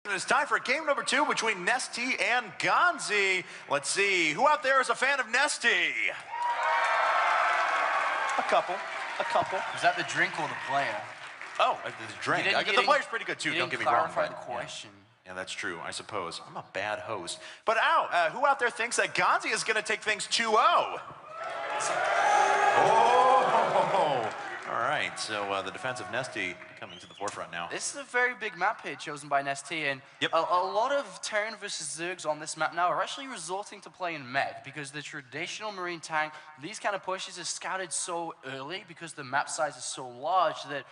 It's time for game number 2 between NesTea and GanZi. Let's see, who out there is a fan of NesTea? A couple. Is that the drink or the player? Oh, the drink. The player's pretty good too, don't get me wrong. Clarify the question. Yeah, that's true, I suppose. I'm a bad host. But who out there thinks that GanZi is going to take things 2-0? Oh! All right, so the defense of NesTea coming to the forefront now. This is a very big map here chosen by NesTea, and a lot of Terran versus Zergs on this map now are actually resorting to playing mech because the traditional Marine tank, these kind of pushes are scouted so early because the map size is so large that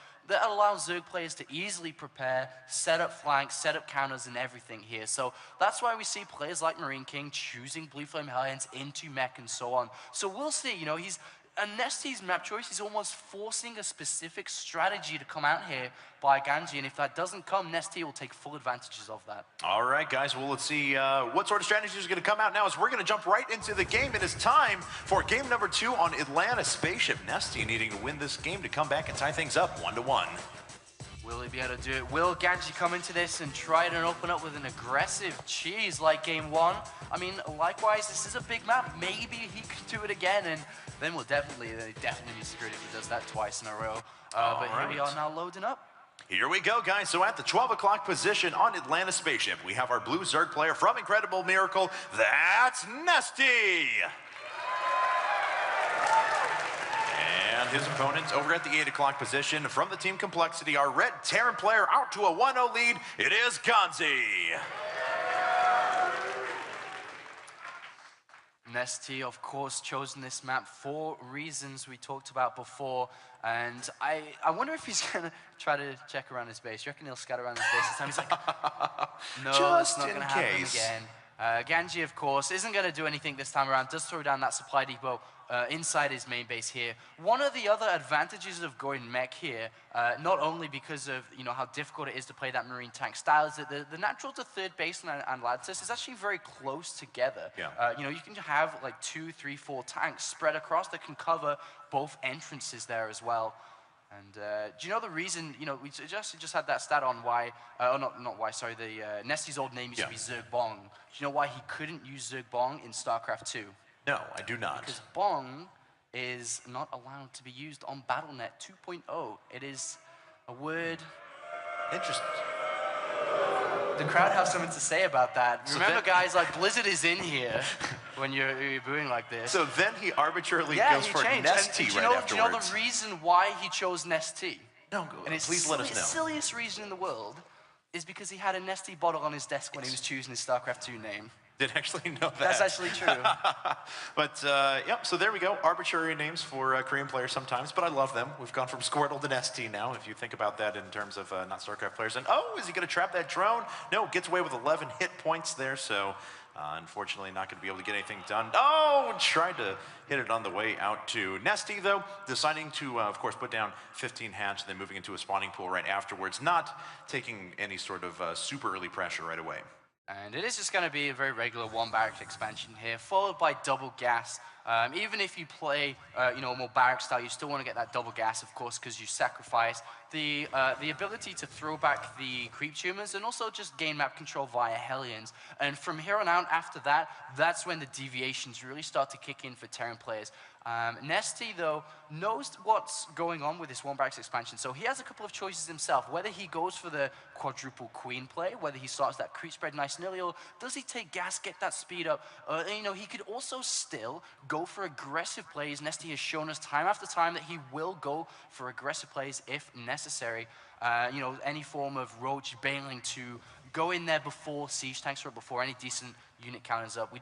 allows Zerg players to easily prepare, set up flanks, set up counters and everything here. So that's why we see players like Marine King choosing Blue Flame Hellions into mech and so on. So we'll see, you know, NesTea's map choice is almost forcing a specific strategy to come out here by GanZi, and if that doesn't come, NesTea will take full advantages of that. All right, guys, well, let's see what sort of strategy is going to come out now as we're going to jump right into the game. It is time for game number 2 on Atlanta Spaceship. NesTea needing to win this game to come back and tie things up 1-1. Will he be able to do it? Will GanZi come into this and try to open up with an aggressive cheese like game 1? I mean, likewise, this is a big map. Maybe he could do it again, and then we'll definitely be screwed if he does that twice in a row. But here we are now loading up. Here we go, guys. So at the 12 o'clock position on Atlanta Spaceship, we have our blue Zerg player from Incredible Miracle. That's NesTea. And his opponents over at the 8 o'clock position from the team Complexity, our red Terran player out to a 1-0 lead. It is GanZi. NesTea, of course, chosen this map for reasons we talked about before, and I wonder if he's going to try to check around his base. You reckon he'll scatter around his base this time? He's like, no, it's not going to happen again. GanZi, of course, isn't going to do anything this time around, does throw down that supply depot inside his main base here. One of the other advantages of going mech here, not only because of how difficult it is to play that Marine tank style, is that the natural to third baseline and Lattice is actually very close together. Yeah. You can have like 2, 3, 4 tanks spread across that can cover both entrances there as well. And do you know the reason, we just had that stat on why, not why, sorry, NesTea's old name used to be Zerg Bong. Do you know why he couldn't use Zerg Bong in StarCraft 2? No, I do not. Because Bong is not allowed to be used on BattleNet 2.0. It is a word. Interesting. The crowd have something to say about that. So remember, guys, like Blizzard is in here when you're booing like this. So then he arbitrarily goes for NesTea right afterwards. Do you know the reason why he chose NesTea? No, please let us know. The silliest reason in the world is because he had a NesTea bottle on his desk when he was choosing his StarCraft 2 name. Did actually know that. That's actually true. But, yep, so there we go. Arbitrary names for Korean players sometimes, but I love them. We've gone from Squirtle to NesTea now, if you think about that in terms of not StarCraft players. And, is he going to trap that drone? No, gets away with 11 hit points there, so unfortunately not going to be able to get anything done. Oh, tried to hit it on the way out to NesTea, though, deciding to, of course, put down 15 hatch, then moving into a spawning pool right afterwards, not taking any sort of super early pressure right away. And it is just going to be a very regular one-barrack expansion here, followed by double gas. Even if you play, more barrack style, you still want to get that double gas, of course, because you sacrifice the ability to throw back the creep tumors and also just gain map control via Hellions. And from here on out, after that, that's when the deviations really start to kick in for Terran players. NesTea, though, knows what's going on with this one barracks expansion, so he has a couple of choices himself. Whether he goes for the quadruple queen play, whether he starts that creep spread nice and early, or does he take gas, get that speed up? He could also still go for aggressive plays. NesTea has shown us time after time that he will go for aggressive plays if necessary. Any form of roach bailing to go in there before siege tanks or before any decent unit counters up. We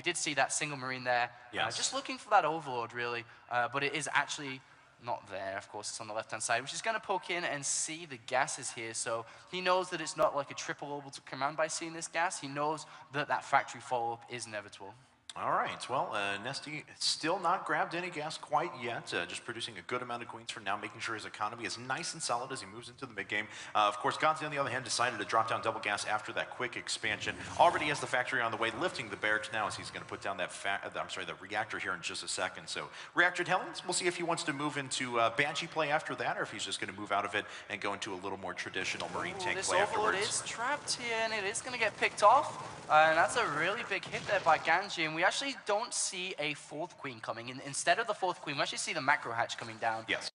did see that single Marine there. Yes. Just looking for that Overlord, really. But it is actually not there, of course. It's on the left-hand side, which is going to poke in and see the gases here. So he knows that it's not like a triple orbital command by seeing this gas. He knows that that factory follow-up is inevitable. All right, well, NesTea still not grabbed any gas quite yet, just producing a good amount of queens for now, making sure his economy is nice and solid as he moves into the mid-game. Of course, GanZi, on the other hand, decided to drop down double gas after that quick expansion. Already has the factory on the way, lifting the barracks now as he's going to put down that, the reactor here in just a second. So, reactor Hellions, we'll see if he wants to move into Banshee play after that, or if he's just going to move out of it and go into a little more traditional Marine tank play afterwards. This Overlord is trapped here, and it is going to get picked off. And that's a really big hit there by GanZi, and we actually don't see a fourth queen coming. Instead of the fourth queen, we actually see the macro hatch coming down. Yes.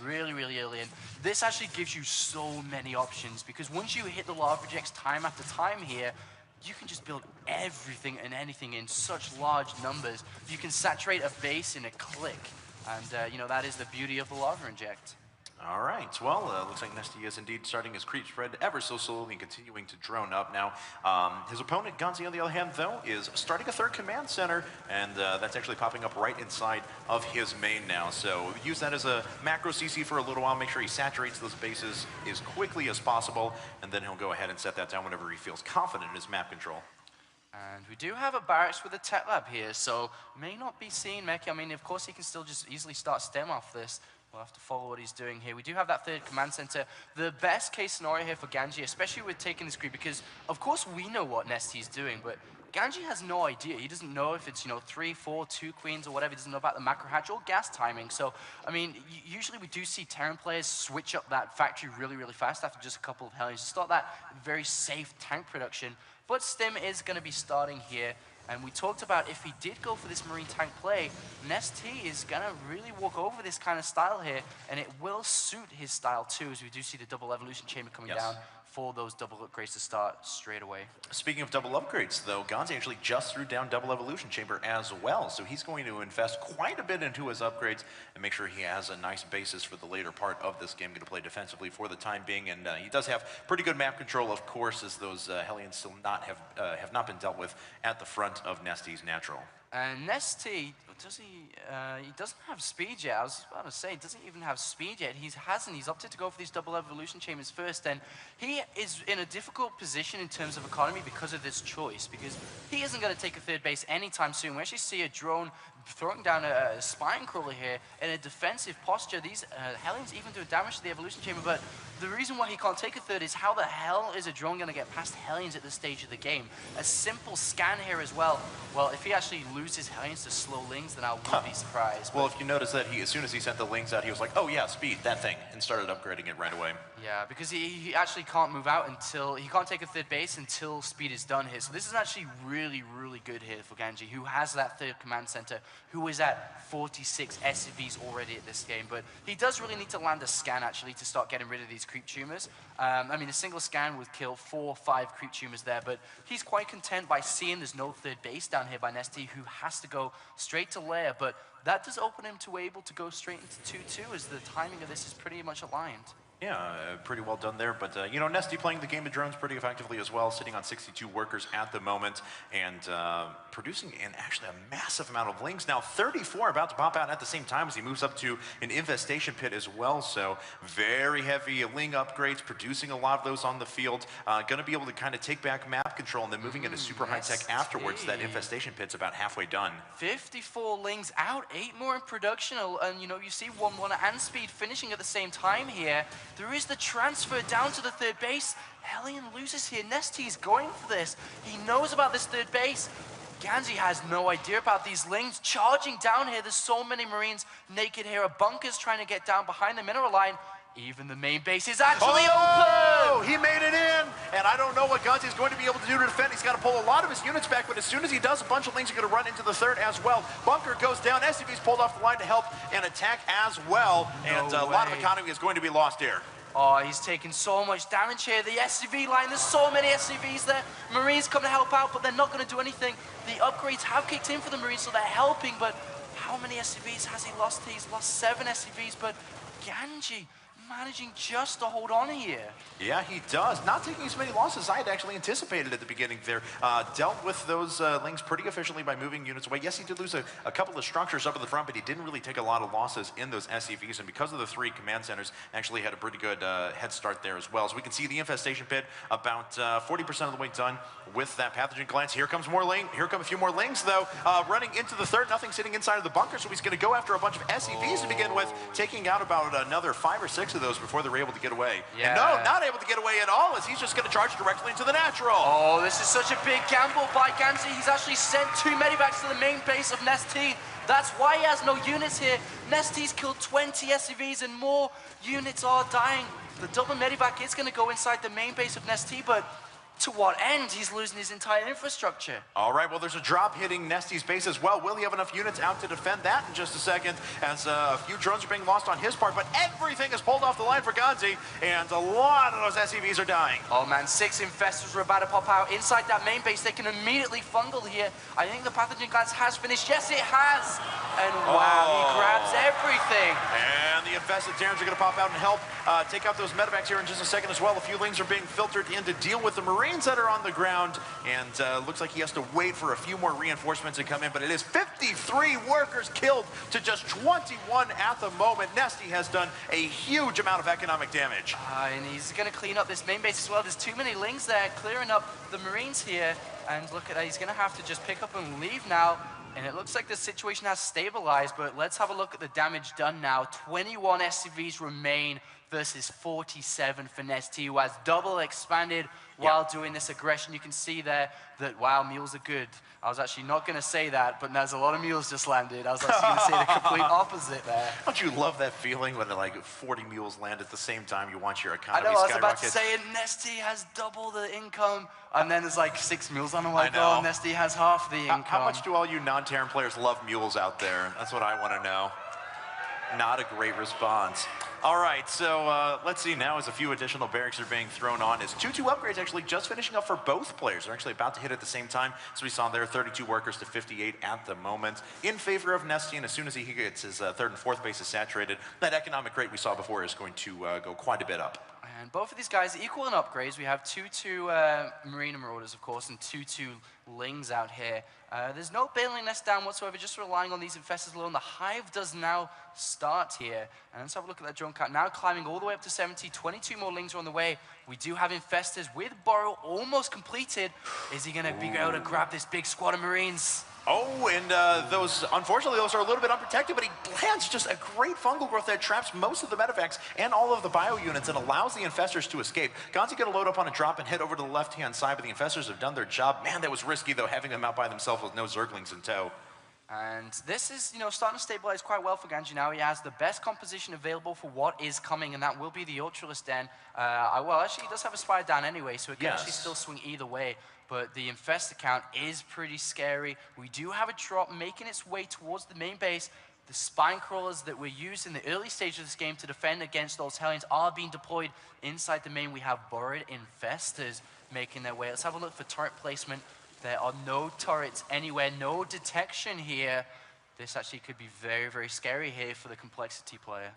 Really, really early in. This actually gives you so many options, because once you hit the lava rejects time after time here, you can just build everything and anything in such large numbers. You can saturate a base in a click. And, you know, that is the beauty of the lava inject. All right, well, looks like NesTea is indeed starting his creep spread ever so slowly and continuing to drone up. Now, his opponent, GanZi, on the other hand, though, is starting a third command center, and that's actually popping up right inside of his main now. So use that as a macro CC for a little while, make sure he saturates those bases as quickly as possible, and then he'll go ahead and set that down whenever he feels confident in his map control. And we do have a barracks with a tech lab here, so may not be seeing Meki. I mean, of course, he can still just easily start stem off this. We'll have to follow what he's doing here. We do have that third command center. The best case scenario here for GanZi, especially with taking this creep, because of course we know what NesTea is doing, but GanZi has no idea. He doesn't know if it's, you know, 3, 4, 2 queens or whatever. He doesn't know about the macro hatch or gas timing. So, I mean, usually we do see Terran players switch up that factory really, really fast after just a couple of Hellions to start that very safe tank production. But Stim is going to be starting here. And we talked about if he did go for this Marine tank play, NesTea is going to really walk over this kind of style here, and it will suit his style too, as we do see the double evolution chamber coming down for those double upgrades to start straight away. Speaking of double upgrades, though, GanZi actually just threw down double evolution chamber as well, so he's going to invest quite a bit into his upgrades and make sure he has a nice basis for the later part of this game, going to play defensively for the time being, and he does have pretty good map control, of course, as those Hellions still have not been dealt with at the front of NesTea's natural. And NesTea, he doesn't have speed yet. I was about to say, he doesn't even have speed yet. He hasn't. He's opted to go for these double evolution chambers first, and he is in a difficult position in terms of economy because of this choice, because he isn't going to take a third base anytime soon. We actually see a drone throwing down a spine crawler here in a defensive posture. These Hellions even do damage to the evolution chamber, but the reason why he can't take a third is how the hell is a drone going to get past Hellions at this stage of the game? A simple scan here as well. Well, if he actually loses Hellions to slow lings, then I wouldn't be surprised. Well, if you notice that as soon as he sent the lings out, he was like, oh yeah, speed, that thing, and started upgrading it right away. Yeah, because he actually can't move out until, he can't take a third base until speed is done here. So this is actually really, really good here for GanZi, who has that third command center, who is at 46 SCVs already at this game. But he does really need to land a scan, actually, to start getting rid of these creep tumors. I mean, a single scan would kill 4 or 5 creep tumors there, but he's quite content by seeing there's no third base down here by NesTea, who has to go straight to lair. But that does open him to able to go straight into 2-2, as the timing of this is pretty much aligned. Yeah, pretty well done there. But, you know, NesTea playing the game of drones pretty effectively as well, sitting on 62 workers at the moment and producing actually a massive amount of lings. Now, 34 about to pop out at the same time as he moves up to an infestation pit as well. So very heavy ling upgrades, producing a lot of those on the field. Going to be able to kind of take back map control and then moving into super high tech afterwards. That infestation pit's about halfway done. 54 lings out, 8 more in production. And, you know, you see 1-1 and speed finishing at the same time here. There is the transfer down to the third base. Hellion loses here. NesTea is going for this. He knows about this third base. GanZi has no idea about these lings charging down here. There's so many Marines naked here. A bunker's trying to get down behind the mineral line. Even the main base is actually open! He made it in, and I don't know what GanZi is going to be able to do to defend. He's got to pull a lot of his units back, but as soon as he does, a bunch of lings are going to run into the third as well. Bunker goes down, SCV's pulled off the line to help and attack as well, and a lot of economy is going to be lost here. Oh, he's taking so much damage here. The SCV line, there's so many SCVs there. Marines come to help out, but they're not going to do anything. The upgrades have kicked in for the Marines, so they're helping, but how many SCVs has he lost? He's lost 7 SCVs, but GanZi managing just to hold on here. Yeah, he does. Not taking as many losses as I had actually anticipated at the beginning there. Dealt with those Lings pretty efficiently by moving units away. Yes, he did lose a couple of structures up at the front, but he didn't really take a lot of losses in those SCVs. And because of the 3 command centers, actually had a pretty good head start there as well. So we can see the infestation pit about 40% of the way done with that pathogen glance. Here comes more Ling. Here come a few more Lings, though. Running into the third, nothing sitting inside of the bunker, so he's going to go after a bunch of SCVs to begin with, taking out about another 5 or 6 of those before they're able to get away. Yeah. And no, not able to get away at all, as he's just going to charge directly into the natural. Oh, this is such a big gamble by GanZi. He's actually sent 2 medivacs to the main base of NesTea. That's why he has no units here. NesTea's killed 20 SCVs and more units are dying. The double medivac is going to go inside the main base of NesTea, but to what end? He's losing his entire infrastructure. All right, well, there's a drop hitting NesTea's base as well. Will he have enough units out to defend that in just a second, as a few drones are being lost on his part, but everything is pulled off the line for GanZi, and a lot of those SCVs are dying. Oh man, 6 infestors are about to pop out inside that main base. They can immediately fungal here. I think the pathogen glance has finished. Yes, it has. And wow, he grabs everything. And the infested Terrans are going to pop out and help take out those medevacs here in just a second as well. A few Lings are being filtered in to deal with the Marines that are on the ground, and looks like he has to wait for a few more reinforcements to come in, but it is 53 workers killed to just 21 at the moment. NesTea has done a huge amount of economic damage. And he's going to clean up this main base as well. There's too many Lings there clearing up the Marines here, and look at that, he's going to have to just pick up and leave now. And it looks like the situation has stabilized, but let's have a look at the damage done now. 21 SCVs remain versus 47 for NesTea, who has double expanded while doing this aggression. You can see there that, wow, mules are good. I was actually not going to say that, but there's a lot of mules just landed. I was actually going to say the complete opposite there. Don't you love that feeling when like 40 mules land at the same time? You want your economy I know, I was skyrocket. about to say it. NesTea has double the income, and then there's like 6 mules on the way. know. NesTea has half the income. How much do all you non-Terran players love mules out there? That's what I want to know. Not a great response. All right, so let's see now as a few additional barracks are being thrown on. As 2-2 upgrades actually just finishing up for both players. They're actually about to hit at the same time. So we saw there 32 workers to 58 at the moment in favor of NesTea. And as soon as he gets his 3rd and 4th bases saturated, that economic rate we saw before is going to go quite a bit up. And both of these guys equal in upgrades. We have 2-2 Marine Marauders, of course, and 2-2 Lings out here. There's no bailing this down whatsoever, just relying on these infestors alone. The hive does now start here. And let's have a look at that drone count. Now climbing all the way up to 70. 22 more Lings are on the way. We do have infestors with Burrow almost completed. Is he going to be able to grab this big squad of Marines? Oh, and those, unfortunately, those are a little bit unprotected, but he lands just a great fungal growth that traps most of the medevacs and all of the bio units and allows the infestors to escape. GanZi going to load up on a drop and head over to the left-hand side, but the infestors have done their job. Man, that was risky, though, having them out by themselves with no Zerglings in tow. And this is, starting to stabilize quite well for GanZi now. He has the best composition available for what is coming, and that will be the Ultralist Den. Well, actually, he does have a Spire down anyway, so it can actually still swing either way. But the Infestor count is pretty scary. We do have a drop making its way towards the main base. The spine crawlers that were used in the early stage of this game to defend against those Hellions are being deployed inside the main. We have burrowed Infestors making their way. Let's have a look for turret placement. There are no turrets anywhere, no detection here. This actually could be very, very scary here for the Complexity player.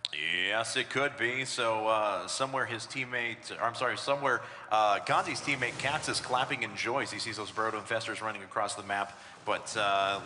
Yes, it could be. So somewhere his teammate, or I'm sorry, somewhere GanZi's teammate Katz is clapping in joy as he sees those Burrowed Infestors running across the map. But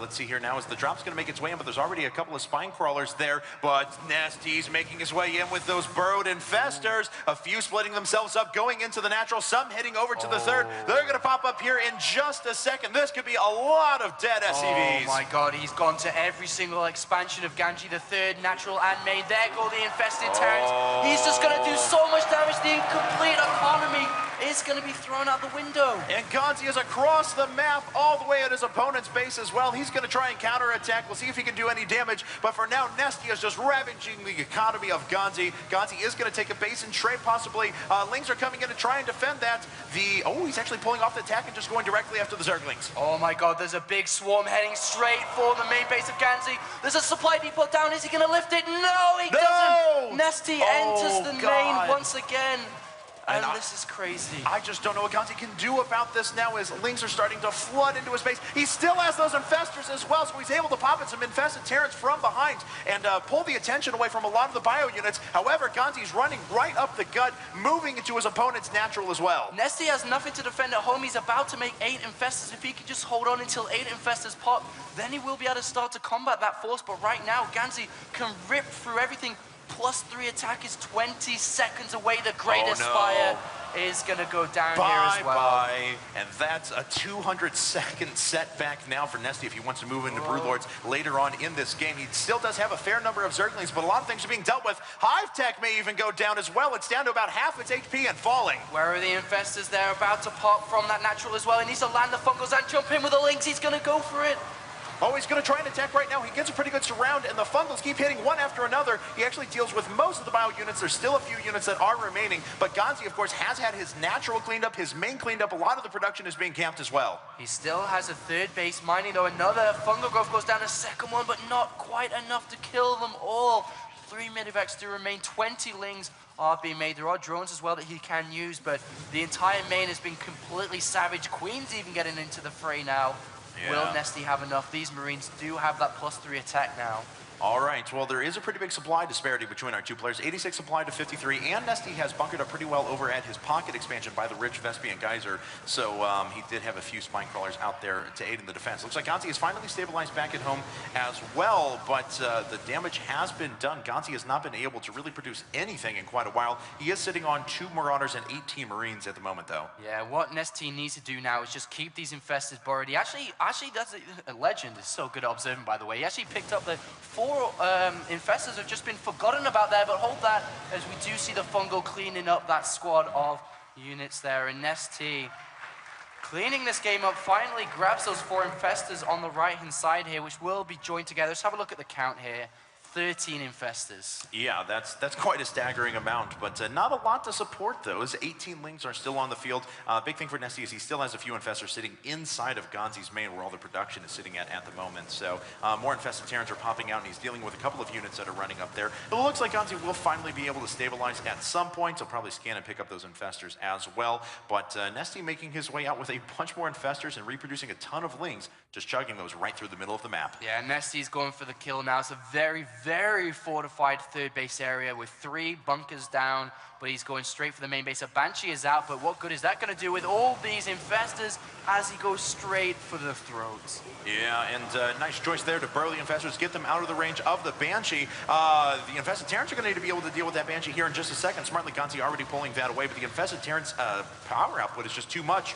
let's see here now as the drop's going to make its way in, but there's already a couple of spine crawlers there. But NesTea's making his way in with those Burrowed Infestors. A few splitting themselves up, going into the natural, some heading over to the 3rd. They're going to pop up here in just a second. This could be a lot of dead SCVs. Oh my god, he's gone to every single expansion of GanZi, the 3rd, natural and main. There go the infested Terrans. He's just going to do so much damage. The incomplete economy is going to be thrown out the window. And GanZi is across the map all the way at his opponent's base as well. He's going to try and counterattack. We'll see if he can do any damage. But for now, NesTea is just ravaging the economy of GanZi. GanZi is going to take a base and trade possibly. Lings are coming in to try and defend that. He's actually pulling off the attack and just going directly after the Zerglings. Oh my god, there's a big swarm heading straight for the main base of GanZi. There's a supply depot down. Is he going to lift it? No, he doesn't. NesTea enters the main once again. And this is crazy. I just don't know what GanZi can do about this now as Lings are starting to flood into his base. He still has those infestors as well, so he's able to pop in some infested Terrans from behind and pull the attention away from a lot of the bio units. However, GanZi's running right up the gut, moving into his opponent's natural as well. NesTea has nothing to defend at home. He's about to make 8 infestors. If he can just hold on until 8 infestors pop, then he will be able to start to combat that force. But right now, GanZi can rip through everything. +3 attack is 20 seconds away. The greatest fire is going to go down here as well. Bye-bye. And that's a 200-second setback now for NesTea if he wants to move into Broodlords later on in this game. He still does have a fair number of Zerglings, but a lot of things are being dealt with. Hive Tech may even go down as well. It's down to about half its HP and falling. Where are the infestors? They're about to pop from that natural as well. He needs to land the fungals and jump in with the Lings. He's going to go for it. Oh, he's going to try and attack right now. He gets a pretty good surround, and the Fungals keep hitting one after another. He actually deals with most of the bio units. There's still a few units that are remaining, but GanZi, of course, has had his natural cleaned up, his main cleaned up. A lot of the production is being camped as well. He still has a 3rd base mining, though. Another fungal growth goes down, a 2nd one, but not quite enough to kill them all. 3 medivacs do remain. 20 Lings are being made. There are drones as well that he can use, but the entire main has been completely savage. Queen's even getting into the fray now. Yeah. Will NesTea have enough? These Marines do have that +3 attack now. All right, well, there is a pretty big supply disparity between our two players. 86 supply to 53, and NesTea has bunkered up pretty well over at his pocket expansion by the rich Vespian Geyser, so he did have a few spine crawlers out there to aid in the defense. Looks like GanZi has finally stabilized back at home as well, but the damage has been done. GanZi has not been able to really produce anything in quite a while. He is sitting on 2 Marauders and 18 Marines at the moment, though. Yeah, what NesTea needs to do now is just keep these infested buried. He actually that's a legend. Is so good at observing, by the way. He actually picked up the 4 infestors have just been forgotten about there, but hold that as we do see the fungal cleaning up that squad of units there. And NesTea cleaning this game up, finally grabs those 4 infestors on the right-hand side here, which will be joined together. Let's have a look at the count here. 13 infestors. Yeah, that's quite a staggering amount, but not a lot to support those. 18 Lings are still on the field. Big thing for NesTea is he still has a few infestors sitting inside of GanZi's main, where all the production is sitting at the moment. So more infested Terrans are popping out, and he's dealing with a couple of units that are running up there. But it looks like GanZi will finally be able to stabilize at some point. He'll probably scan and pick up those infestors as well. But NesTea making his way out with a bunch more infestors and reproducing a ton of Lings, just chugging those right through the middle of the map. Yeah, NesTea's going for the kill now. It's a very, very fortified 3rd base area with 3 bunkers down, but he's going straight for the main base. A Banshee is out, but what good is that going to do with all these infestors as he goes straight for the throats? Yeah, and nice choice there to burrow the infestors, get them out of the range of the Banshee. The infested Terrans are going to need to be able to deal with that Banshee here in just a second. Smartly, GanZi already pulling that away, but the infested Terrans' power output is just too much.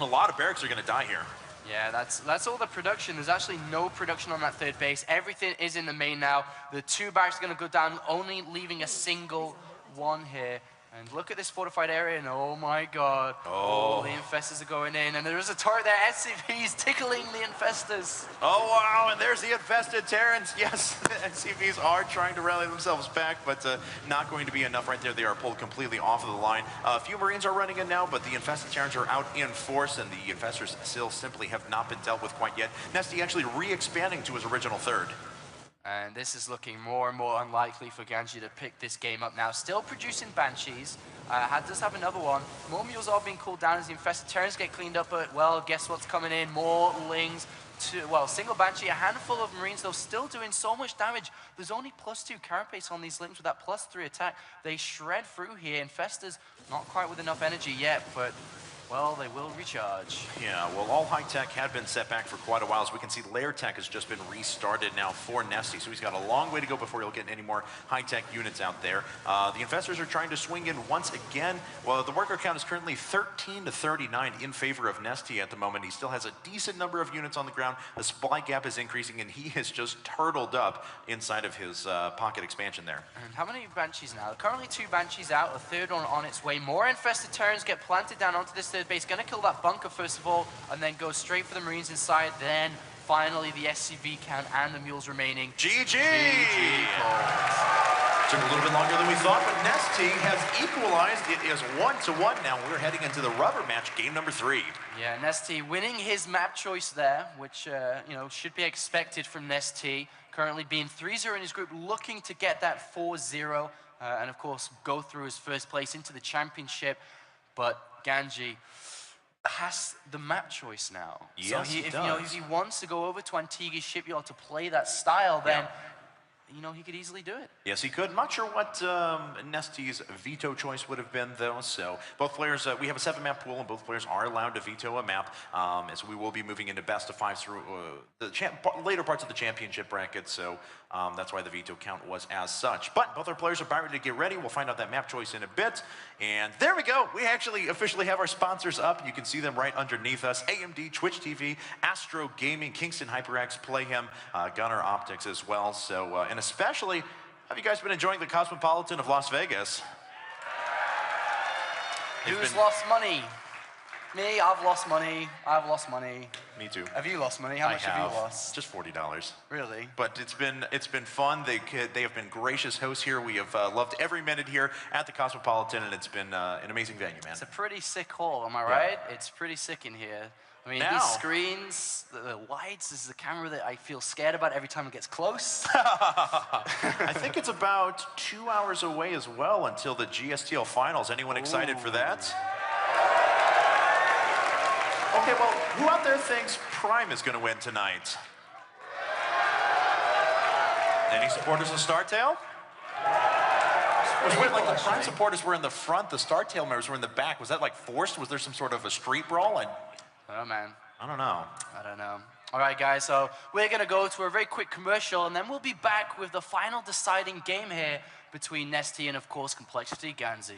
A lot of barracks are going to die here. Yeah, that's all the production. There's actually no production on that 3rd base. Everything is in the main now. The 2 barracks are going to go down, only leaving a single one here. And look at this fortified area, and oh my god. Oh, the infestors are going in, and there is a turret there. SCVs tickling the infestors. Oh wow, and there's the infested Terrans. Yes, the SCVs are trying to rally themselves back, but not going to be enough right there. They are pulled completely off of the line. A few Marines are running in now, but the infested Terrans are out in force, and the infestors still simply have not been dealt with quite yet. NesTea actually re-expanding to his original 3rd. And this is looking more and more unlikely for GanZi to pick this game up now. Still producing Banshees. Does have another one. More mules are being cooled down as the infested Terrans get cleaned up, but, well, guess what's coming in? More Lings. Single Banshee, a handful of Marines, though, still doing so much damage. There's only +2 carapace on these Lings with that +3 attack. They shred through here. Infestors, not quite with enough energy yet, but well, they will recharge. Yeah, well, all high tech had been set back for quite a while. As we can see, lair tech has just been restarted now for NesTea, so he's got a long way to go before he'll get any more high tech units out there. The infestors are trying to swing in once again. Well, the worker count is currently 13 to 39 in favor of NesTea at the moment. He still has a decent number of units on the ground. The supply gap is increasing, and he is just turtled up inside of his pocket expansion there. And how many Banshees now? Currently 2 Banshees out, a 3rd one on its way. More infested Terrans get planted down onto this 3rd base. Going to kill that bunker first of all, and then go straight for the Marines inside. Then finally the SCV count and the mules remaining. GG! Took a little bit longer than we thought, but NesTea has equalized. It is 1-1 now. We're heading into the rubber match, game number 3. Yeah, NesTea winning his map choice there, which should be expected from NesTea. Currently being 3-0 in his group, looking to get that 4-0 and of course go through as first place into the championship. But GanZi has the map choice now. Yes, so if he wants to go over to Antigua's shipyard to play that style, then he could easily do it. Yes, he could. Not sure what NesTea's veto choice would have been, though. So both players, we have a 7-map pool, and both players are allowed to veto a map. As we will be moving into best of 5 through the later parts of the championship bracket. So that's why the veto count was as such. But both our players are about ready to get ready. We'll find out that map choice in a bit. And there we go. We actually officially have our sponsors up. You can see them right underneath us. AMD, Twitch TV, Astro Gaming, Kingston HyperX, Playhim, Gunner Optics as well. So, and especially, have you guys been enjoying the Cosmopolitan of Las Vegas? Who's lost money? Me, I've lost money. I've lost money. Me too. Have you lost money? How much have you lost? Just $40. Really? But it's been fun. They have been gracious hosts here. We have loved every minute here at the Cosmopolitan, and it's been an amazing venue, man. It's a pretty sick hall, am I right? It's pretty sick in here. I mean, these screens, the lights, this is the camera that I feel scared about every time it gets close. I think it's about 2 hours away as well until the GSTL finals. Anyone excited for that? Okay, well, who out there thinks Prime is going to win tonight? Any supporters of StarTale? It was weird, like the Prime supporters were in the front, the StarTale members were in the back. Was that like forced? Was there some sort of a street brawl? I don't know, man. I don't know. I don't know. All right, guys, so we're going to go to a very quick commercial, and then we'll be back with the final deciding game here between NesTea and, of course, Complexity GanZi.